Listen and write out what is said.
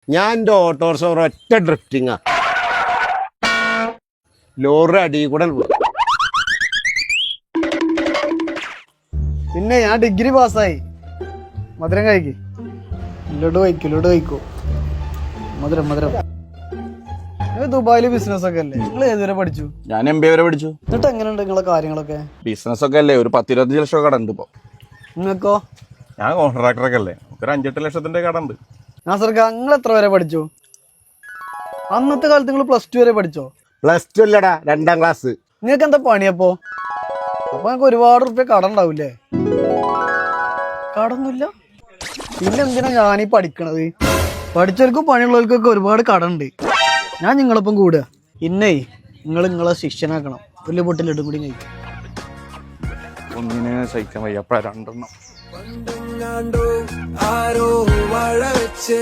ഞാൻ എൻ്റെ ഓട്ടോറിക്ഷ ഒരൊറ്റ ഡ്രിഫ്റ്റിങ്ങാ, ലോറി അടി കൂടെ പോയി. പിന്നെ ഞാൻ ഡിഗ്രി പാസ്സായി. മധുരം കഴിക്ക്. ലഡു കഴിക്കൂ. മധുരം. നിങ്ങൾ ദുബായില് ബിസിനസ് ഒക്കെ അല്ലേ? നിങ്ങൾ ഏതുവരെ പഠിച്ചു? ഞാൻ MBA വരെ പഠിച്ചു. എന്നിട്ട് എങ്ങനെയുണ്ട് നിങ്ങളെ കാര്യങ്ങളൊക്കെ? ബിസിനസ് ഒക്കെ അല്ലേ, ഒരു 10-25 ലക്ഷം കട ഉണ്ട് ഇപ്പൊ. നിങ്ങൾക്കോ? ഞാൻ കോൺട്രാക്ടറൊക്കെ അല്ലേ, ഒരു 5-8 ലക്ഷത്തിന്റെ കട ഉണ്ട്. നാസർക്ക, നിങ്ങൾ എത്ര വരെ പഠിച്ചു? അന്നത്തെ കാലത്ത് നിങ്ങൾ +2 വരെ പഠിച്ചോ? +2 അല്ലടാ, 2ാം ക്ലാസ്. നിങ്ങൾക്ക് എന്താ പണിയപ്പോ? അപ്പൊ നിങ്ങൾക്ക് ഒരുപാട് റുപ്യ കട ഉണ്ടാവൂലേ? കടൊന്നുമില്ല. പിന്നെ എന്തിനാ ഞാനീ പഠിക്കണത്? പഠിച്ചവർക്കും പണിയുള്ളവർക്കൊക്കെ ഒരുപാട് കട ഉണ്ട്. ഞാൻ നിങ്ങളൊപ്പം കൂടുക. ഇന്നേ നിങ്ങളെ ശിക്ഷനാക്കണം. വലിയ പൊട്ടി ലഡും കൂടി കഴിക്കും. ഒന്നിനെ സഹിക്കാൻ വയ്യ, അപ്പഴ 2 എണ്ണം. ആരോ വാഴ വെച്ചേ